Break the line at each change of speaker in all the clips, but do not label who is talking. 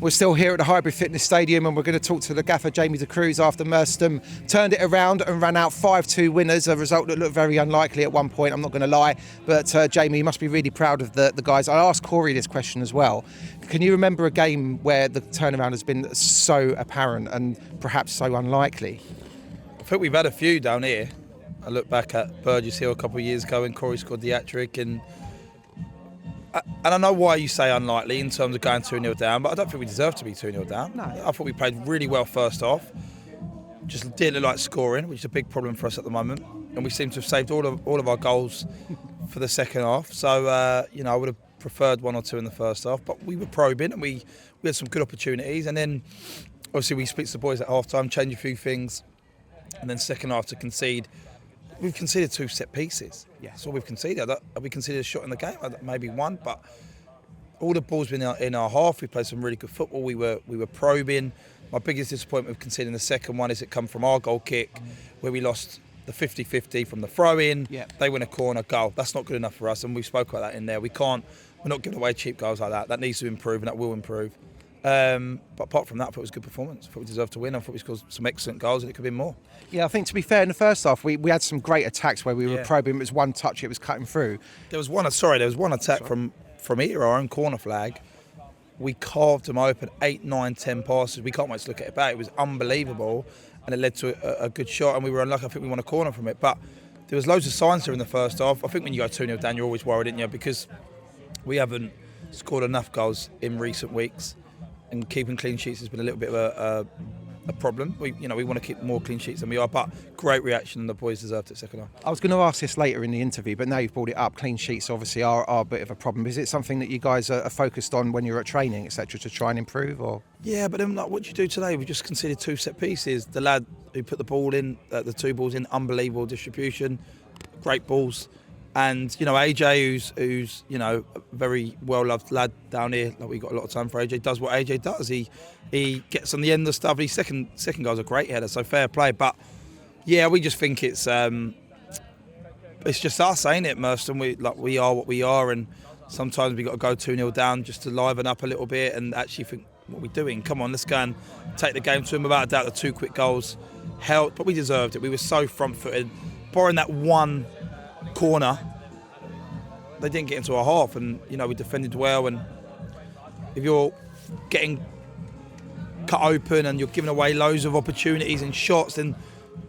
We're still here at the Hybrid Fitness Stadium and we're going to talk to the gaffer Jamie Decruz after Merstham turned it around and ran out 5-2 winners, a result that looked very unlikely at one point, I'm not going to lie. But Jamie, you must be really proud of the guys. I asked Corey this question as well. Can you remember a game where the turnaround has been so apparent and perhaps so unlikely?
I think we've had a few down here. I look back at Burgess Hill a couple of years ago when Corey scored the hat-trick, and I know why you say unlikely in terms of going 2-0 down, but I don't think we deserve to be 2-0 down.
No.
I thought we played really well first half. Just didn't look like scoring, which is a big problem for us at the moment. And we seem to have saved all of our goals for the second half. So, I would have preferred 1 or 2 in the first half. But we were probing and we had some good opportunities. And then, obviously, we split the boys at half-time, changed a few things. And then second half to concede. We've conceded 2 set pieces.
Yeah.
That's all we've conceded. Have we conceded a shot in the game? Maybe 1, but all the balls been in our half. We played some really good football. We were probing. My biggest disappointment of conceding the second one is it come from our goal kick, where we lost the 50-50 from the throw-in.
Yeah.
They win a corner, goal. That's not good enough for us, and we spoke about that in there. We're not giving away cheap goals like that. That needs to improve, and that will improve. But apart from that, I thought it was a good performance. I thought we deserved to win. I thought we scored some excellent goals and it could have been more.
Yeah, I think to be fair, in the first half, we had some great attacks where we were probing. It was one touch, it was cutting through.
There was one attack from here, our own corner flag. We carved them open, 8, 9, 10 passes. We can't wait to look at it back. It was unbelievable and it led to a good shot and we were unlucky. I think we won a corner from it. But there was loads of signs there in the first half. I think when you go 2-0 down, you're always worried, aren't you? Because we haven't scored enough goals in recent weeks. And keeping clean sheets has been a little bit of a problem. We want to keep more clean sheets than we are, but great reaction and the boys deserved it second half.
I was going to ask this later in the interview, but now you've brought it up. Clean sheets obviously are a bit of a problem. Is it something that you guys are focused on when you're at training, etc., to try and improve? Or
yeah, but then what did you do today? We just conceded 2 set pieces. The lad who put the ball in, the 2 balls in, unbelievable distribution, great balls. And, AJ, who's a very well-loved lad down here, like we got a lot of time for AJ, does what AJ does. He gets on the end of stuff. His second goal's a great header, so fair play. But, yeah, we just think it's just us, ain't it, Merstham? We are what we are, and sometimes we got to go 2-0 down just to liven up a little bit and actually think, what are we doing? Come on, let's go and take the game to them. Without a doubt, the 2 quick goals helped, but we deserved it. We were so front-footed. Barring that one corner, they didn't get into our half, and we defended well. And if you're getting cut open and you're giving away loads of opportunities and shots, then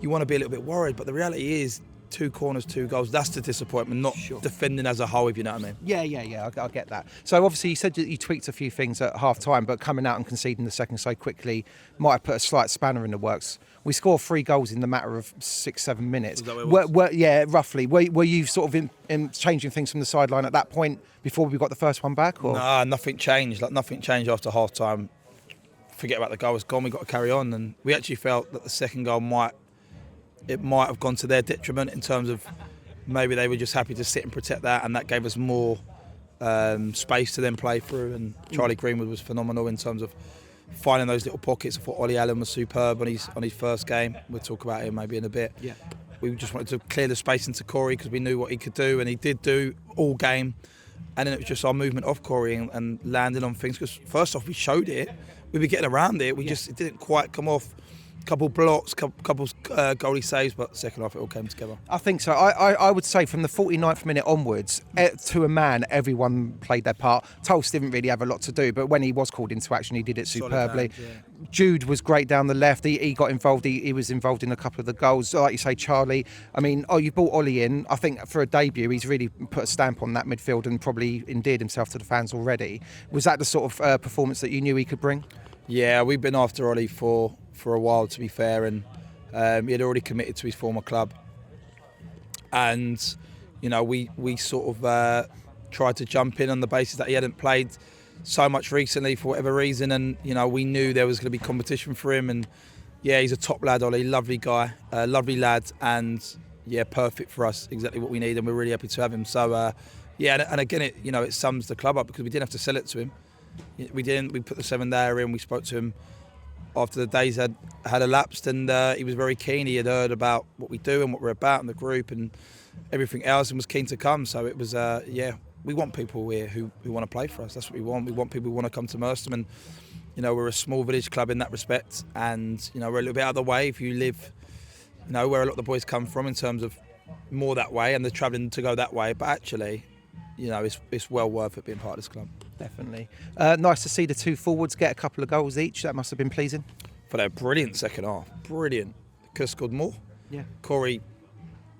you want to be a little bit worried. But the reality is 2 corners, 2 goals, that's the disappointment, not defending as a whole, if you know what I mean.
Yeah, I get that. So obviously you said that you tweaked a few things at half time, but coming out and conceding the second so quickly might have put a slight spanner in the works. We scored 3 goals in the matter of 6-7 minutes.
Is that what it was?
Yeah, roughly. Were you sort of in changing things from the sideline at that point before we got the first one back? Or?
Nah, nothing changed. Nothing changed after half time. Forget about the goal, it's gone. We got to carry on, and we actually felt that the second goal might have gone to their detriment in terms of maybe they were just happy to sit and protect that, and that gave us more space to then play through. And Charlie Greenwood was phenomenal in terms of finding those little pockets. I thought Ollie Allen was superb on his first game. We'll talk about him maybe in a bit.
Yeah.
We just wanted to clear the space into Corey because we knew what he could do, and he did do all game. And then it was just our movement off Corey and landing on things. Because first off, we showed it. We were getting around it. It didn't quite come off. Couple blocks, couple goalie saves, but second half it all came together.
I think so. I would say from the 49th minute onwards, to a man, everyone played their part. Tulse didn't really have a lot to do, but when he was called into action, he did it superbly.
Solid hand, yeah.
Jude was great down the left. He got involved. He was involved in a couple of the goals. Like you say, Charlie. I mean, you brought Ollie in. I think for a debut, he's really put a stamp on that midfield and probably endeared himself to the fans already. Was that the sort of performance that you knew he could bring? Yeah,
we've been after Ollie for a while, to be fair, and he had already committed to his former club, and we sort of tried to jump in on the basis that he hadn't played so much recently for whatever reason, and we knew there was going to be competition for him. And yeah, he's a top lad, Ollie, lovely guy, lovely lad, and yeah, perfect for us, exactly what we need, and we're really happy to have him. So yeah, and again, it sums the club up because we didn't have to sell it to him. We didn't. We put the 7-dayer in. We spoke to him after the days had elapsed, and he was very keen. He had heard about what we do and what we're about and the group and everything else, and was keen to come. So it was, we want people here who want to play for us. That's what we want. We want people who want to come to Merstham, and we're a small village club in that respect, and we're a little bit out of the way if you live, where a lot of the boys come from in terms of more that way, and they're travelling to go that way. But actually, it's well worth it being part of this club.
Definitely. Nice to see the two forwards get a couple of goals each. That must have been pleasing.
For their brilliant second half, brilliant. Could have scored more.
Yeah.
Corey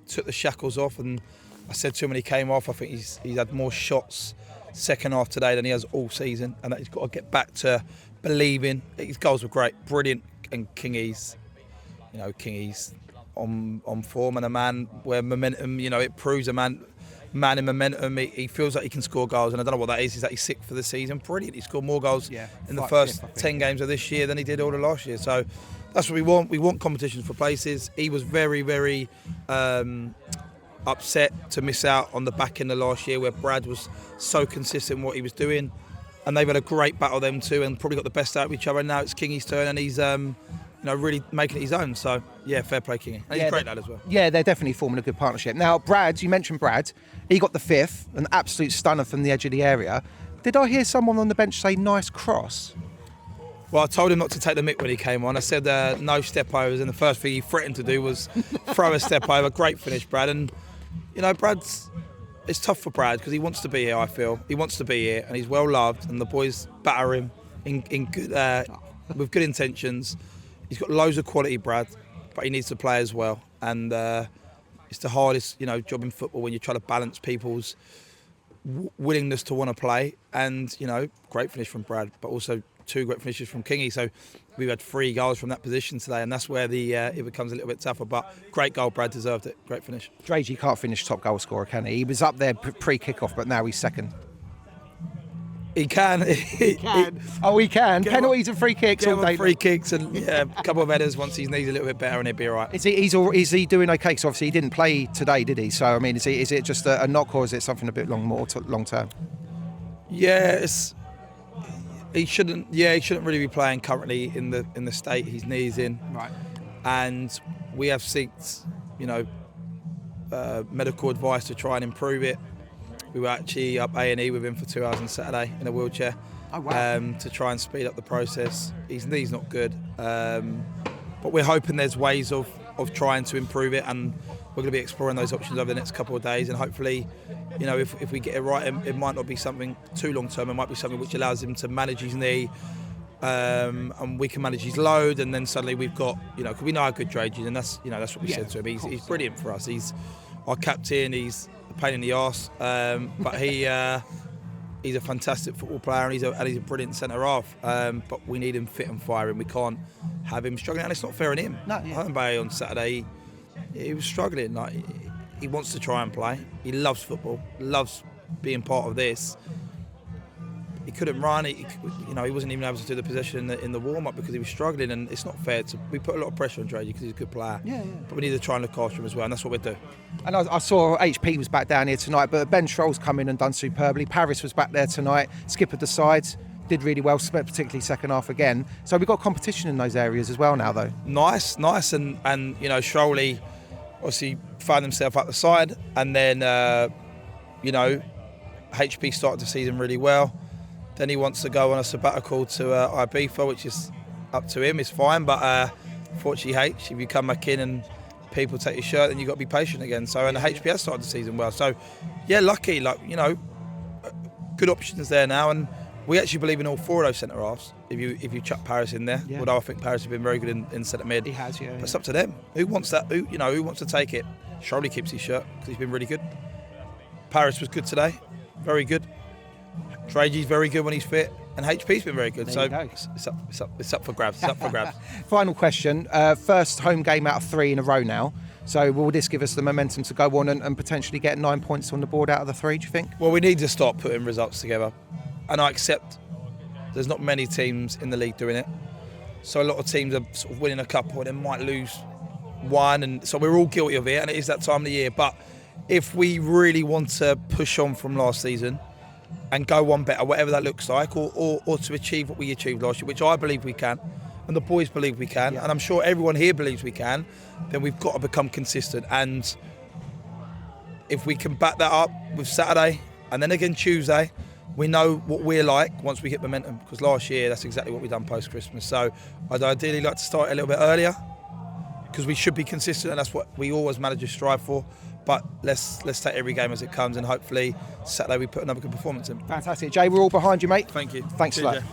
took the shackles off, and I said to him when he came off, I think he's had more shots second half today than he has all season, and that he's got to get back to believing. His goals were great, brilliant, and Kingy's on form, and a man where momentum, it proves a man in momentum. He feels like he can score goals, and I don't know what that is. Is that he's sick for the season? Brilliant. He scored more goals in the first 10 games of this year than he did all of last year. So that's what we want. We want competitions for places. He was very, very upset to miss out on the back end of last year, where Brad was so consistent in what he was doing, and they've had a great battle, them two, and probably got the best out of each other. And now it's Kingy's turn, and he's really making it his own. So yeah, fair play, Kingy. And he's a great lad as well. Yeah,
they're definitely forming a good partnership. Now, Brad, you mentioned Brad. He got the fifth, an absolute stunner from the edge of the area. Did I hear someone on the bench say nice cross?
Well, I told him not to take the mick when he came on. I said no step overs, and the first thing he threatened to do was throw a step over. Great finish, Brad. And it's tough for Brad because he wants to be here. I feel he wants to be here, and he's well loved, and the boys batter him in good, with good intentions. He's got loads of quality, Brad, but he needs to play as well. And it's the hardest, job in football when you try to balance people's willingness to want to play. And great finish from Brad, but also two great finishes from Kingy. So we've had 3 goals from that position today, and that's where it becomes a little bit tougher. But great goal, Brad deserved it. Great finish.
Dragey can't finish top goal scorer, can he? He was up there pre-kick-off, but now he's second.
He can.
He can. He can. Penalties and free kicks all day.
Free kicks and a couple of headers once his knees a little bit better, and he'll be all right.
Is he doing okay? Because obviously he didn't play today, did he? So I mean, is it just a knock, or is it something a bit long term?
Yeah, he shouldn't really be playing currently in the state his knee's in.
Right.
And we have sought, medical advice to try and improve it. We were actually up A&E with him for 2 hours on Saturday in a wheelchair.
Oh, wow.
To try and speed up the process. His knee's not good, but we're hoping there's ways of trying to improve it, and we're going to be exploring those options over the next couple of days. And hopefully, if we get it right, it might not be something too long term. It might be something which allows him to manage his knee, and we can manage his load. And then suddenly we've got, because we know how good Drage is, and that's what we said to him. He's brilliant for us. He's our captain. He's a pain in the arse, but he's a fantastic football player, and he's a brilliant centre half. But we need him fit and firing. We can't have him struggling, and it's not fair on him.
No, yeah.
Bay on Saturday, he was struggling. Like, he wants to try and play. He loves football, loves being part of this. He couldn't run. He wasn't even able to do the possession in the warm-up because he was struggling, and it's not fair. We put a lot of pressure on Dragey because he's a good player.
Yeah.
But we need to try and look after him as well, and that's what we do.
And I saw HP was back down here tonight, but Ben Schroll's come in and done superbly. Paris was back there tonight, skippered the sides, did really well, particularly second half again. So we've got competition in those areas as well now, though.
Nice, and Schroll obviously found himself up the side, and then HP started the season really well. Then he wants to go on a sabbatical to Ibiza, which is up to him. It's fine, but fortunately, if you come back in and people take your shirt, then you've got to be patient again. So, and the HP has started the season well. So, yeah, lucky, good options there now, and we actually believe in all 4 of those centre halves. If you chuck Paris in there, although I think Paris has been very good in centre mid.
He has, yeah.
But it's up to them. Who wants that? Who wants to take it? Surely keeps his shirt because he's been really good. Paris was good today, very good. Dragey's very good when he's fit, and HP's been very good. It's up for grabs. It's up for grabs.
Final question: first home game out of 3 in a row now. So will this give us the momentum to go on and potentially get 9 points on the board out of the 3? Do you think?
Well, we need to start putting results together, and I accept there's not many teams in the league doing it. So a lot of teams are sort of winning a couple and then might lose one, and so we're all guilty of it. And it is that time of the year. But if we really want to push on from last season and go one better, whatever that looks like, or to achieve what we achieved last year, which I believe we can, and the boys believe we can, and I'm sure everyone here believes we can, then we've got to become consistent. And if we can back that up with Saturday and then again Tuesday, we know what we're like once we get momentum, because last year that's exactly what we done post-Christmas. So I'd ideally like to start a little bit earlier, because we should be consistent, and that's what we always managers strive for. But let's take every game as it comes, and hopefully Saturday we put another good performance in.
Fantastic. Jay, we're all behind you, mate.
Thank you.
Thanks a lot.
Cheers, Jay.